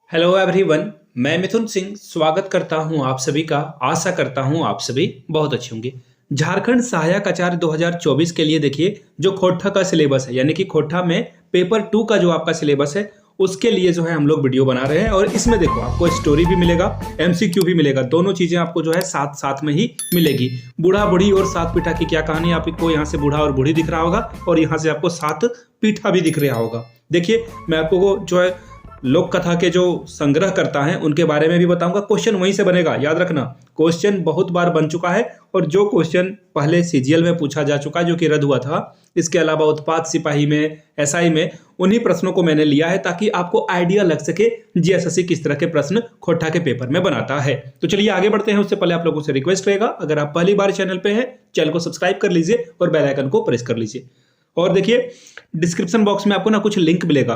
Hello everyone. मैं मिथुन सिंह स्वागत करता हूं आप सभी का। आशा करता हूं आप सभी बहुत अच्छे होंगे। झारखंड सहायक आचार्य 2024 के लिए देखिए जो खोट्ठा का सिलेबस है, यानी कि खोट्ठा में पेपर 2 का जो आपका सिलेबस है उसके लिए जो है हम लोग वीडियो बना रहे हैं। और इसमें देखो आपको स्टोरी भी मिलेगा, एमसीक्यू भी मिलेगा, दोनों चीजें आपको जो है साथ साथ में ही मिलेगी। बूढ़ा बूढ़ी और सात पीठा की क्या कहानी, आपको यहाँ से बूढ़ा और बूढ़ी दिख रहा होगा और यहाँ से आपको सात पीठा भी दिख रहा होगा। देखिए मैं आपको जो है लोक कथा के जो संग्रह करता है उनके बारे में भी बताऊंगा। क्वेश्चन वहीं से बनेगा, याद रखना। क्वेश्चन बहुत बार बन चुका है और जो क्वेश्चन पहले सीजीएल में पूछा जा चुका है जो कि रद्द हुआ था, इसके अलावा उत्पाद सिपाही में, एसआई में, उन्हीं प्रश्नों को मैंने लिया है ताकि आपको आइडिया लग सके जीएसएससी किस तरह के प्रश्न खोट्ठा के पेपर में बनाता है। तो चलिए आगे बढ़ते हैं। उससे पहले आप लोगों से रिक्वेस्ट रहेगा, अगर आप पहली बार चैनल पे हैं चैनल को सब्सक्राइब कर लीजिए और बेल आइकन को प्रेस कर लीजिए। और देखिए डिस्क्रिप्शन बॉक्स में आपको ना कुछ लिंक मिलेगा।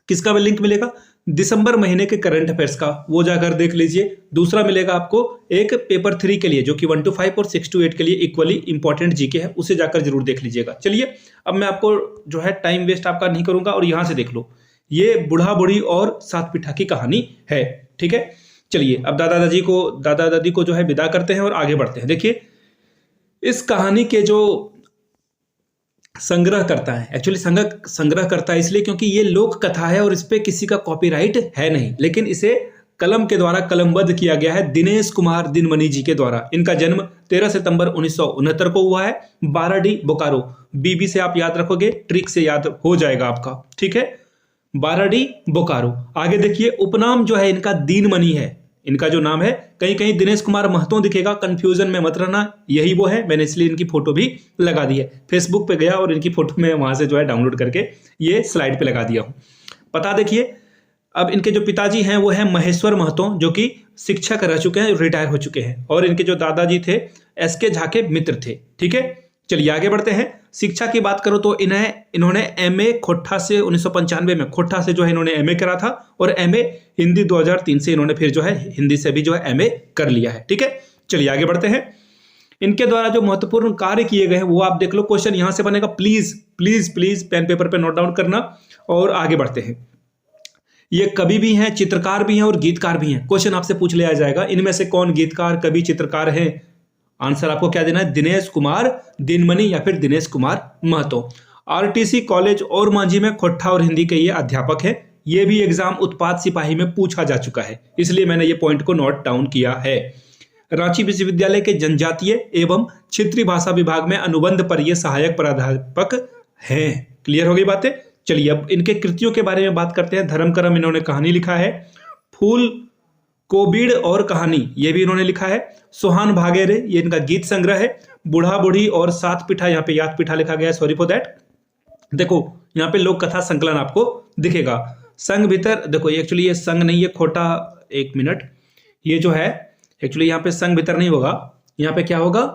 किसका लिंक मिलेगा? दिसंबर महीने के करंट अफेयर्स का, वो जाकर देख लीजिए। दूसरा मिलेगा आपको एक पेपर 3 के लिए जो कि 1 to 5 और 6 to 8 के लिए इक्वली इंपॉर्टेंट जीके है, उसे जाकर जरूर देख लीजिएगा। चलिए अब मैं आपको जो है टाइम वेस्ट आपका नहीं करूंगा और यहां से देख लो, ये बूढ़ा बूढ़ी और सात पीठा की कहानी है। ठीक है, चलिए अब दादा दादी को जो है विदा करते हैं और आगे बढ़ते हैं। देखिए इस कहानी के जो संग्रह करता है, एक्चुअली संग्रह करता है इसलिए क्योंकि ये लोक कथा है और इस पे किसी का कॉपीराइट है नहीं, लेकिन इसे कलम के द्वारा कलमबद्ध किया गया है दिनेश कुमार दिनमणि जी के द्वारा। इनका जन्म 13 सितंबर 1969 को हुआ है, बाराडी बोकारो। बीबी से आप याद रखोगे, ट्रिक से याद हो जाएगा आपका। ठीक है, बाराडी बोकारो। आगे देखिए उपनाम जो है इनका दीनमणि है। इनका जो नाम है कहीं कहीं दिनेश कुमार महतो दिखेगा, कंफ्यूजन में मत रहना, यही वो है। मैंने इसलिए इनकी फोटो भी लगा दी है। फेसबुक पे गया और इनकी फोटो में वहां से जो है डाउनलोड करके ये स्लाइड पे लगा दिया हूं। पता देखिए अब इनके जो पिताजी हैं वो है महेश्वर महतो, जो कि शिक्षक रह चुके हैं, रिटायर हो चुके हैं। और इनके जो दादाजी थे एसके झा के मित्र थे। ठीक है, चलिए आगे बढ़ते हैं। शिक्षा की बात करो तो इन्होंने एमए खोट्ठा से 1995 में खोट्ठा से जो है इन्होंने एमए करा था और एमए हिंदी 2003 से इन्होंने फिर जो है हिंदी से भी जो है एमए कर लिया है। ठीक है, चलिए आगे बढ़ते हैं। इनके द्वारा जो महत्वपूर्ण कार्य किए गए हैं वो आप देख लो। क्वेश्चन यहां से बनेगा, please please please pen paper पे नोट डाउन करना और आगे बढ़ते हैं। ये कवि भी हैं, चित्रकार भी हैं और गीतकार भी हैं। क्वेश्चन आपसे पूछ लिया जाएगा इनमें से कौन गीतकार, कवि, चित्रकार है? आंसर आपको क्या देना है? दिनेश कुमार दिनमणि या फिर दिनेश कुमार महतो। आरटीसी कॉलेज और मांझी में खोट्ठा और हिंदी के ये अध्यापक है। ये भी एग्जाम उत्पाद सिपाही में पूछा जा चुका है, इसलिए मैंने ये पॉइंट को नोट डाउन किया है। रांची विश्वविद्यालय के जनजातीय एवं क्षेत्रीय भाषा विभाग में अनुबंध पर ये सहायक प्राध्यापक हैं। क्लियर हो गई बातें? चलिए अब इनके कृतियों के बारे में बात करते हैं। धर्म करम इन्होंने कहानी लिखा है। फूल कोबीड़ और कहानी ये भी इन्होंने लिखा है। सुहान भागे रे ये इनका गीत संग्रह है। बूढ़ा बूढ़ी और सात पीठा, यहाँ पे याद पीठा लिखा गया है, सॉरी फॉर दैट। देखो यहाँ पे लोक कथा संकलन आपको दिखेगा। संघ भीतर देखो, ये एक्चुअली ये संघ नहीं, ये खोटा, एक मिनट, ये जो है एक्चुअली यहाँ पे संघ भीतर नहीं होगा, यहाँ पे क्या होगा?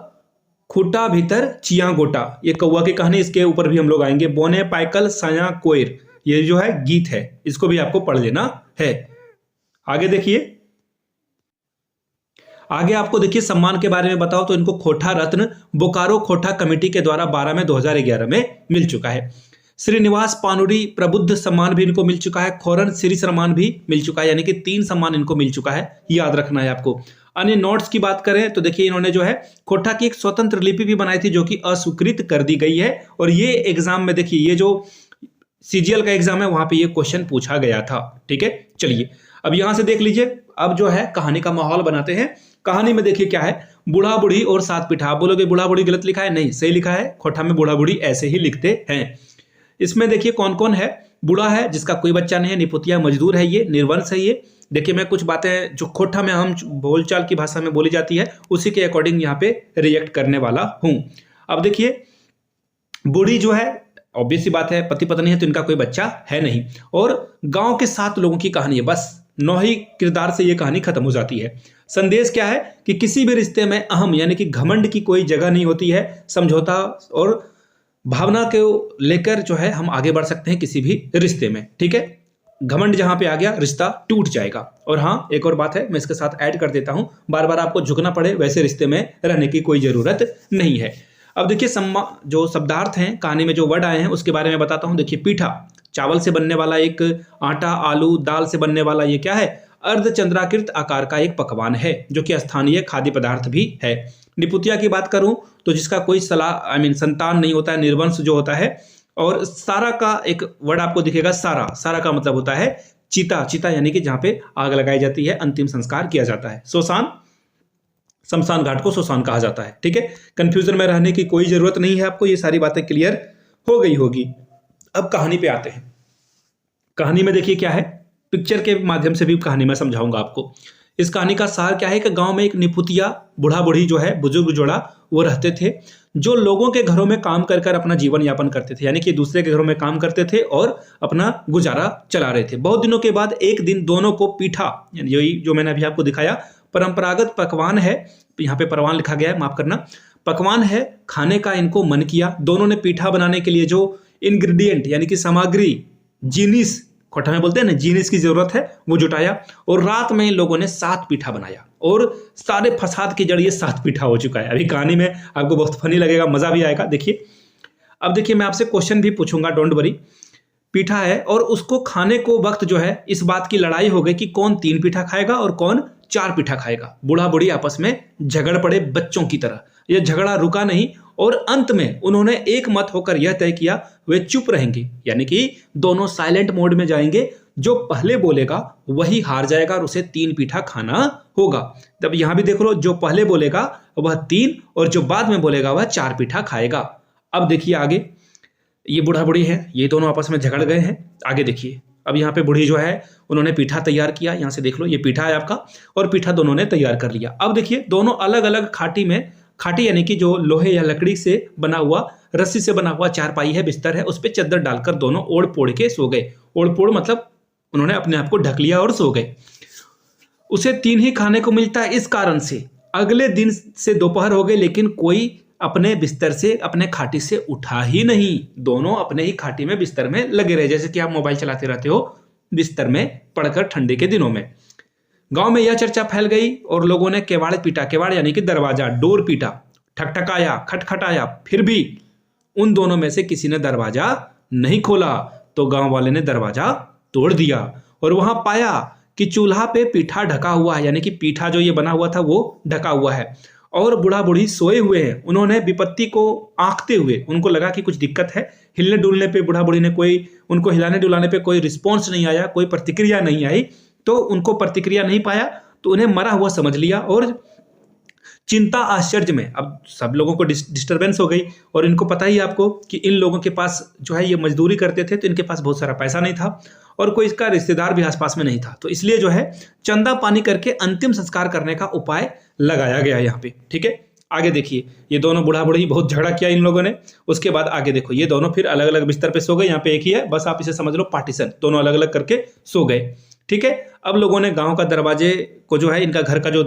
खूटा भीतर चिया गोटा, ये कौवा की कहानी, इसके ऊपर भी हम लोग आएंगे। बोने पाइकल साया कोयर, ये जो है गीत है, इसको भी आपको पढ़ लेना है। आगे देखिए, आगे आपको देखिए सम्मान के बारे में बताओ तो इनको खोठा रत्न बोकारो खोठा कमेटी के द्वारा 12 में 2011 में मिल चुका है। श्रीनिवास पानुरी प्रबुद्ध सम्मान भी इनको मिल चुका है। खोरन श्री सम्मान भी मिल चुका है, यानी कि 3 सम्मान इनको मिल चुका है, याद रखना है आपको। अन्य नोट्स की बात करें तो देखिए इन्होंने जो है खोठा की एक स्वतंत्र लिपि भी बनाई थी जो कि अस्वीकृत कर दी गई है। और ये एग्जाम में देखिए, ये जो सीजीएल का एग्जाम है वहां पे ये क्वेश्चन पूछा गया था। ठीक है, चलिए अब यहां से देख लीजिए। अब जो है कहानी का माहौल बनाते हैं। कहानी में देखिए क्या है, बूढ़ा बूढ़ी और सात पीठा। आप बोलोगे बूढ़ा बूढ़ी गलत लिखा है, नहीं सही लिखा है। खोठा में बूढ़ा बूढ़ी ऐसे ही लिखते हैं। इसमें देखिए कौन कौन है। बूढ़ा है जिसका कोई बच्चा नहीं है, निपुतिया मजदूर है, ये निर्वंश है। ये देखिए मैं कुछ बातें जो खोठा में हम बोलचाल की भाषा में बोली जाती है उसी के अकॉर्डिंग यहाँ पे रिएक्ट करने वाला हूं। अब देखिए बूढ़ी जो है, ऑब्वियस सी बात है, पति पत्नी है तो इनका कोई बच्चा है नहीं। और गांव के 7 लोगों की कहानी है, बस 9 ही किरदार से ये कहानी खत्म हो जाती है। संदेश क्या है कि किसी भी रिश्ते में अहम यानी कि घमंड की कोई जगह नहीं होती है। समझौता और भावना को लेकर जो है हम आगे बढ़ सकते हैं किसी भी रिश्ते में। ठीक है, घमंड जहां पे आ गया रिश्ता टूट जाएगा। और हाँ एक और बात है, मैं इसके साथ ऐड कर देता हूं, बार बार आपको झुकना पड़े वैसे रिश्ते में रहने की कोई जरूरत नहीं है। अब देखिए जो शब्दार्थ हैं, कहानी में जो वर्ड आए हैं उसके बारे में बताता हूं। देखिए पीठा चावल से बनने वाला एक आटा, आलू, दाल से बनने वाला ये क्या है, अर्धचंद्राकृत आकार का एक पकवान है जो कि स्थानीय खाद्य पदार्थ भी है। निपुतिया की बात करूं तो जिसका कोई संतान नहीं होता है, निर्वंश जो होता है। और सारा का एक वर्ड आपको दिखेगा, सारा। सारा का मतलब होता है चिता। चिता यानी कि जहां पे आग लगाई जाती है, अंतिम संस्कार किया जाता है। शमशान, शमशान घाट को शमशान कहा जाता है। ठीक है, कंफ्यूजन में रहने की कोई जरूरत नहीं है आपको, ये सारी बातें क्लियर हो गई होगी। अब कहानी पे आते हैं। कहानी में देखिए क्या है, पिक्चर के माध्यम से भी कहानी में समझाऊंगा आपको। इस कहानी का सार क्या है कि गांव में एक निपुतिया बूढ़ा बूढ़ी जो है, बुजुर्ग जोड़ा, वो रहते थे, जो लोगों के घरों में काम कर कर अपना जीवन यापन करते थे। यानी कि दूसरे के घरों में काम करते थे और अपना गुजारा चला रहे थे। बहुत दिनों के बाद एक दिन दोनों को पीठा, यानी यही जो मैंने अभी आपको दिखाया, परंपरागत पकवान है, यहाँ पे परवान लिखा गया है, माफ करना, पकवान है, खाने का इनको मन किया। दोनों ने पीठा बनाने के लिए जो इंग्रेडिएंट यानी कि सामग्री, जीनिस, कोठा में बोलते हैं ना, जीनिस की जरूरत है, वो जुटाया। और रात में इन लोगों ने 7 पीठा बनाया और सारे फसाद के जरिए 7 पीठा हो चुका है। अभी कहानी में आपको बहुत फनी लगेगा, मजा भी आएगा। देखिए, अब देखिए मैं आपसे क्वेश्चन भी पूछूंगा, डोंट वरी। पीठा है और उसको खाने को वक्त जो है इस बात की लड़ाई हो गई कि कौन 3 पीठा खाएगा और कौन 4 पीठा खाएगा। बूढ़ा बूढ़ी आपस में झगड़ पड़े बच्चों की तरह। यह झगड़ा रुका नहीं और अंत में उन्होंने एक मत होकर यह तय किया वे चुप रहेंगे, यानी कि दोनों साइलेंट मोड में जाएंगे। जो पहले बोलेगा वही हार जाएगा और उसे 3 पीठा खाना होगा। तब यहां भी देख लो, जो पहले बोलेगा वह 3 और जो बाद में बोलेगा वह 4 पीठा खाएगा। अब देखिए आगे, ये बूढ़ा बूढ़ी है, ये दोनों आपस में झगड़ गए हैं। आगे देखिए, अब यहाँ पे बूढ़ी जो है उन्होंने पीठा तैयार किया। यहाँ से देख लो, ये पीठा है आपका, और पीठा दोनों ने तैयार कर लिया। अब देखिए, दोनों अलग अलग खाटी में, खाटी यानी कि जो लोहे या लकड़ी से बना हुआ, रस्सी से बना हुआ चारपाई है, बिस्तर है, उस पर चादर डालकर दोनों ओढ़ पोड़ के सो गए। ओढ़ पोड़ मतलब उन्होंने अपने आप को ढक लिया और सो गए। उसे 3 ही खाने को मिलता है, इस कारण से अगले दिन से दोपहर हो गई, लेकिन कोई अपने बिस्तर से, अपने खाटी से उठा ही नहीं। दोनों अपने ही खाटी में, बिस्तर में लगे रहे, जैसे कि आप मोबाइल चलाते रहते हो बिस्तर में पड़कर ठंडे के दिनों में। गांव में यह चर्चा फैल गई और लोगों ने केवाड़ पीटा, केवाड़ यानी कि दरवाजा, डोर पीटा, ठकठकाया, खटखटाया, फिर भी उन दोनों में से किसी ने दरवाजा नहीं खोला। तो गांव वाले ने दरवाजा तोड़ दिया और वहां पाया कि चूल्हा पे पीठा ढका हुआ है, यानी कि पीठा जो ये बना हुआ था वो ढका हुआ है और बूढ़ा बूढ़ी सोए हुए हैं। उन्होंने विपत्ति को आंकते हुए, उनको लगा कि कुछ दिक्कत है। हिलने डुलने पे बूढ़ा बूढ़ी ने कोई, उनको हिलाने डुलाने पे कोई रिस्पॉन्स नहीं आया, कोई प्रतिक्रिया नहीं आई, तो उनको प्रतिक्रिया नहीं पाया तो उन्हें मरा हुआ समझ लिया और चिंता आश्चर्य में, अब सब लोगों को डिस्टरबेंस हो गई। और इनको पता ही आपको कि इन लोगों के पास जो है ये मजदूरी करते थे, तो इनके पास बहुत सारा पैसा नहीं था और कोई इसका रिश्तेदार भी आसपास में नहीं था। तो इसलिए जो है चंदा पानी करके अंतिम संस्कार करने का उपाय लगाया गया यहाँ पे। ठीक है, आगे देखिए, ये दोनों बूढ़ा बूढ़ी बहुत झगड़ा किया इन लोगों ने। उसके बाद आगे देखो, ये दोनों फिर अलग अलग बिस्तर पे सो गए। यहाँ पे एक ही है, बस आप इसे समझ लो पार्टीशन, दोनों अलग अलग करके सो गए। ठीक है, अब लोगों ने गांव का दरवाजे को जो है, इनका घर का जो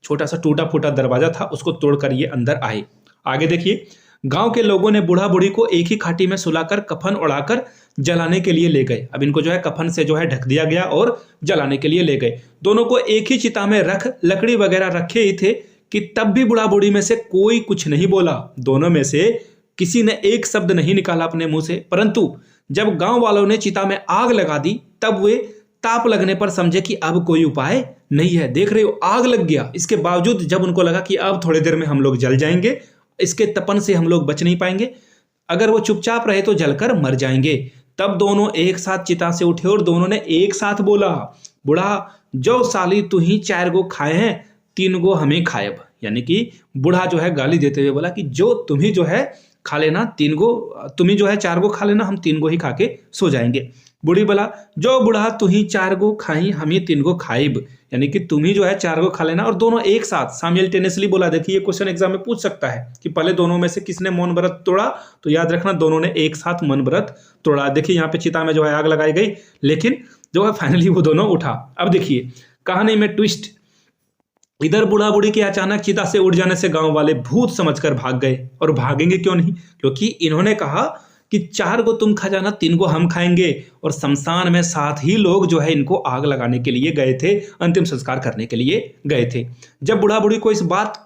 छोटा सा टूटा फूटा दरवाजा था उसको तोड़कर ये अंदर आए। आगे देखिए, गांव के लोगों ने बूढ़ा बूढ़ी को एक ही खाटी में सुलाकर कफन उड़ाकर जलाने के लिए ले गए। अब इनको जो है कफन से जो है ढक दिया गया और जलाने के लिए ले गए। दोनों को एक ही चिता में रख, लकड़ी वगैरह रखे ही थे कि तब भी बूढ़ा बूढ़ी में से कोई कुछ नहीं बोला। दोनों में से किसी ने एक शब्द नहीं निकाला अपने मुंह से। परंतु जब गांव वालों ने चिता में आग लगा दी तब वे ताप लगने पर समझे कि अब कोई उपाय नहीं है। देख रहे हो, आग लग गया। इसके बावजूद जब उनको लगा कि अब थोड़ी देर में हम लोग जल जाएंगे, इसके तपन से हम लोग बच नहीं पाएंगे, अगर वो चुपचाप रहे तो जलकर मर जाएंगे, तब दोनों एक साथ चिता से उठे और दोनों ने एक साथ बोला, बूढ़ा जो साली तू ही 4 गो खाए हैं, 3 गो हमें खाएब। यानी कि बूढ़ा जो है गाली देते हुए बोला कि जो तुम ही जो है खा लेना 3 गो, तुम ही जो है 4 गो खा लेना, हम 3 गो ही खा के सो जाएंगे। बूढ़ी बोला, जो बूढ़ा तू ही 4 गो खाई, हम ही 3 गो खाइब। यानी कि तुम ही जो है 4 गो खा लेना। और दोनों एक साथ साइमल्टेनियसली बोला। देखिए, ये क्वेश्चन एग्जाम में पूछ सकता है कि पहले दोनों में से किसने मौन व्रत तोड़ा, तो याद रखना दोनों ने एक साथ मौन व्रत तोड़ा। देखिए, यहाँ पे चिता में जो है आग लगाई गई, लेकिन जो है फाइनली वो दोनों उठा। अब देखिए कहानी में ट्विस्ट, इधर बूढ़ा बूढ़ी के अचानक चिता से उड़ जाने से गांव वाले भूत समझकर भाग गए। और भागेंगे क्यों नहीं, क्योंकि इन्होंने कहा कि 4 गो तुम खा जाना, 3 गो हम खाएंगे। और शमशान में 7 ही लोग जो है इनको आग लगाने के लिए गए थे, अंतिम संस्कार करने के लिए गए थे। जब बूढ़ा बूढ़ी को इस बात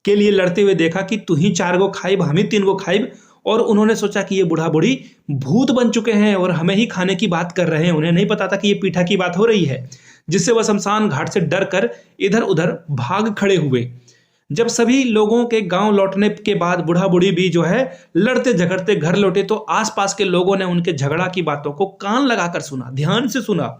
के लिए लड़ते हुए देखा कि तू ही 4 गो खाइब, हम ही 3 गो खाइब, और उन्होंने सोचा कि ये बूढ़ा बूढ़ी भूत बन चुके हैं और हमें ही खाने की बात कर रहे हैं। उन्हें नहीं पता था कि ये पीठा की बात हो रही है, जिससे वह शमशान घाट से डर कर इधर उधर भाग खड़े हुए। जब सभी लोगों के गांव लौटने के बाद बूढ़ा बूढ़ी भी जो है लड़ते झगड़ते घर लौटे, तो आसपास के लोगों ने उनके झगड़ा की बातों को कान लगाकर सुना, ध्यान से सुना,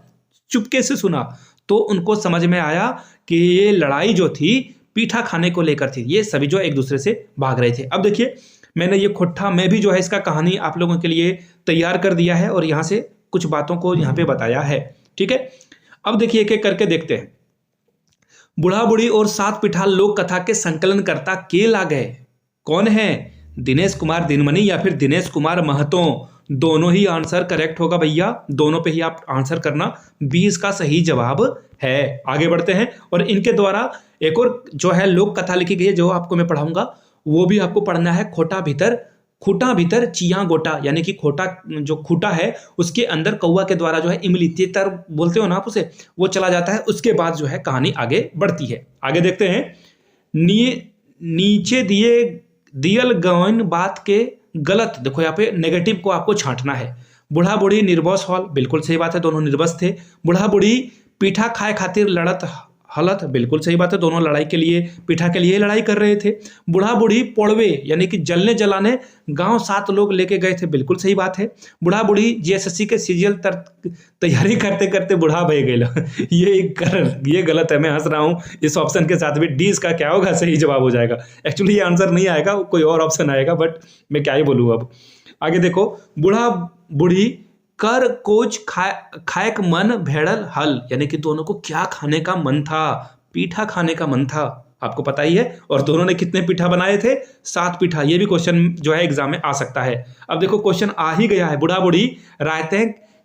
चुपके से सुना। तो उनको समझ में आया कि ये लड़ाई जो थी पीठा खाने को लेकर थी। ये सभी जो एक दूसरे से भाग रहे थे। अब देखिए, मैंने ये खुट्टा में भी जो है इसका कहानी आप लोगों के लिए तैयार कर दिया है और यहाँ से कुछ बातों को यहाँ पे बताया है। ठीक है, अब देखिए एक एक करके देखते हैं। बूढ़ा बूढ़ी और 7 पीठा लोक कथा के संकलनकर्ता के ला गए। कौन है? दिनेश कुमार दिनमनी या फिर दिनेश कुमार महतो। दोनों ही आंसर करेक्ट होगा भैया, दोनों पे ही आप आंसर करना। 20 का सही जवाब है। आगे बढ़ते हैं और इनके द्वारा एक और जो है लोक कथा लिखी गई है, जो आपको मैं पढ़ाऊंगा, वो भी आपको पढ़ना है। खूटा भीतर चिया गोटा, यानी कि खोटा जो खूटा है उसके अंदर कौवा के द्वारा जो है इमली, तेतर बोलते हो ना आप उसे, वो चला जाता है। उसके बाद जो है कहानी आगे बढ़ती है। आगे देखते हैं। नीचे दियल गौन बात के गलत, देखो यहाँ पे नेगेटिव को आपको छांटना है। बूढ़ा बूढ़ी निर्बस हॉल, बिल्कुल सही बात है, दोनों निर्बस थे। बूढ़ा बूढ़ी पीठा खाए खातिर लड़त हलत, बिल्कुल सही बात है, दोनों लड़ाई के लिए, पीठा के लिए लड़ाई कर रहे थे। बूढ़ा बूढ़ी पोड़वे यानी कि जलने जलाने गांव 7 लोग लेके गए थे, बिल्कुल सही बात है। बूढ़ा बूढ़ी जीएसएससी के सीजीएल तैयारी करते करते बूढ़ा भय गए। ये गलत है, मैं हंस रहा हूं इस ऑप्शन के साथ भी। डी इसका क्या होगा? सही जवाब हो जाएगा। एक्चुअली ये आंसर नहीं आएगा, कोई और ऑप्शन आएगा, बट मैं क्या ही बोलूँ अब। आगे देखो, बूढ़ा बूढ़ी कर कोच खाएक मन भेड़ल हल, यानी कि दोनों को क्या खाने का मन था? पीठा खाने का मन था, आपको पता ही है। और दोनों ने कितने पीठा बनाए थे? 7 पीठा। ये भी क्वेश्चन जो है एग्जाम में आ सकता है। अब देखो क्वेश्चन आ ही गया है। बूढ़ा बूढ़ी रायते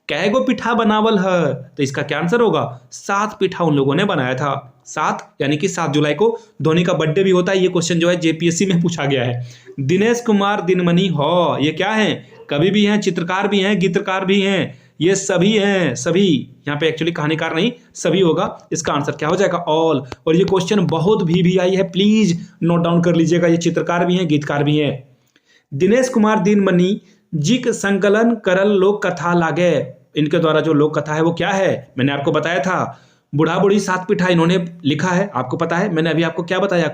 कैगो पीठा बनावल है, तो इसका क्या आंसर होगा? 7 पीठा उन लोगों ने बनाया था। 7 यानी कि 7 जुलाई को धोनी का बर्थडे भी होता है। ये क्वेश्चन जो है जेपीएससी में पूछा गया है। दिनेश कुमार दिनमनी हो, ये क्या है? कवि भी हैं, चित्रकार भी हैं, गीतकार भी हैं, ये सभी हैं, सभी। यहाँ पे एक्चुअली कहानीकार नहीं, सभी होगा। इसका आंसर क्या हो जाएगा? ऑल। और ये क्वेश्चन बहुत भी आई है, प्लीज नोट डाउन कर लीजिएगा। ये चित्रकार भी हैं, गीतकार भी हैं। दिनेश कुमार दिनमनी जी के संकलन करल लोक कथा लागे, इनके द्वारा जो लोक कथा है वो क्या है? मैंने आपको बताया था। बूढ़ा बूढ़ी 7 पीठा इन्होंने लिखा है, आपको पता है। मैंने अभी आपको क्या बताया?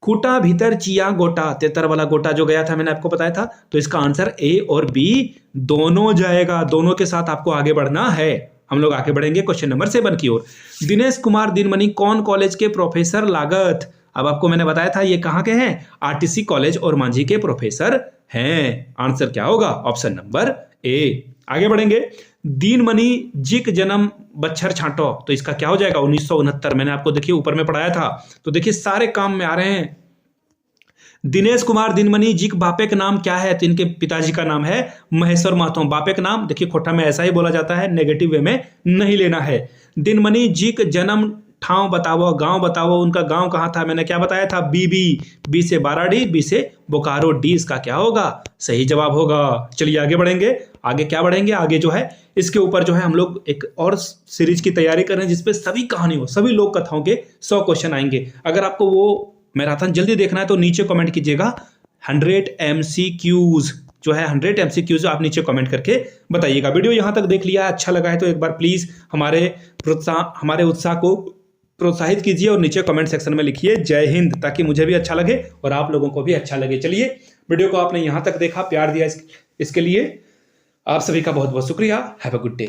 खूटा भीतर चिया गोटा, तेतर वाला गोटा जो गया था मैंने आपको बताया था। तो इसका आंसर ए और बी दोनों जाएगा। दोनों के साथ आपको आगे बढ़ना है। हम लोग आगे बढ़ेंगे क्वेश्चन नंबर 7 की ओर। दिनेश कुमार दिनमनी कौन कॉलेज के प्रोफेसर लागत? अब आपको मैंने बताया था ये कहाँ के हैं? आरटीसी कॉलेज और मांझी के प्रोफेसर हैं। आंसर क्या होगा? Option number A. आगे बढ़ेंगे। दिनमनी जिक जन्म बच्छर छांटो, तो इसका क्या हो जाएगा? 1969। मैंने आपको देखिए ऊपर में पढ़ाया था। तो देखिए सारे काम में आ रहे हैं। दिनेश कुमार दिनमनी जी के बापे का नाम क्या है? तो इनके पिताजी का नाम है महेश्वर महतो। बापे का नाम देखिए खोटा में ऐसा ही बोला जाता है, नेगेटिव वे में नहीं लेना है। दिनमनी जी का जन्म ठाव बताओ, गांव बताओ, उनका गांव कहाँ था? मैंने क्या बताया था? बी से बाराडी, बी से बोकारो, डी इसका क्या होगा? सही जवाब होगा। चलिए आगे बढ़ेंगे। आगे क्या बढ़ेंगे? आगे जो है इसके ऊपर जो है हम लोग एक और सीरीज की तैयारी कर रहे हैं, जिसपे सभी कहानियों, सभी लोक कथाओं के 100 क्वेश्चन आएंगे। अगर आपको वो मैराथन जल्दी देखना है तो नीचे कमेंट कीजिएगा 100 MCQs, जो है 100 MCQs आप नीचे कमेंट करके बताइएगा। वीडियो यहाँ तक देख लिया, अच्छा लगा है तो एक बार प्लीज हमारे उत्साह को प्रोत्साहित कीजिए और नीचे कमेंट सेक्शन में लिखिए जय हिंद, ताकि मुझे भी अच्छा लगे और आप लोगों को भी अच्छा लगे। चलिए, वीडियो को आपने यहाँ तक देखा, प्यार दिया, इसके लिए आप सभी का बहुत बहुत शुक्रिया। Have a good day.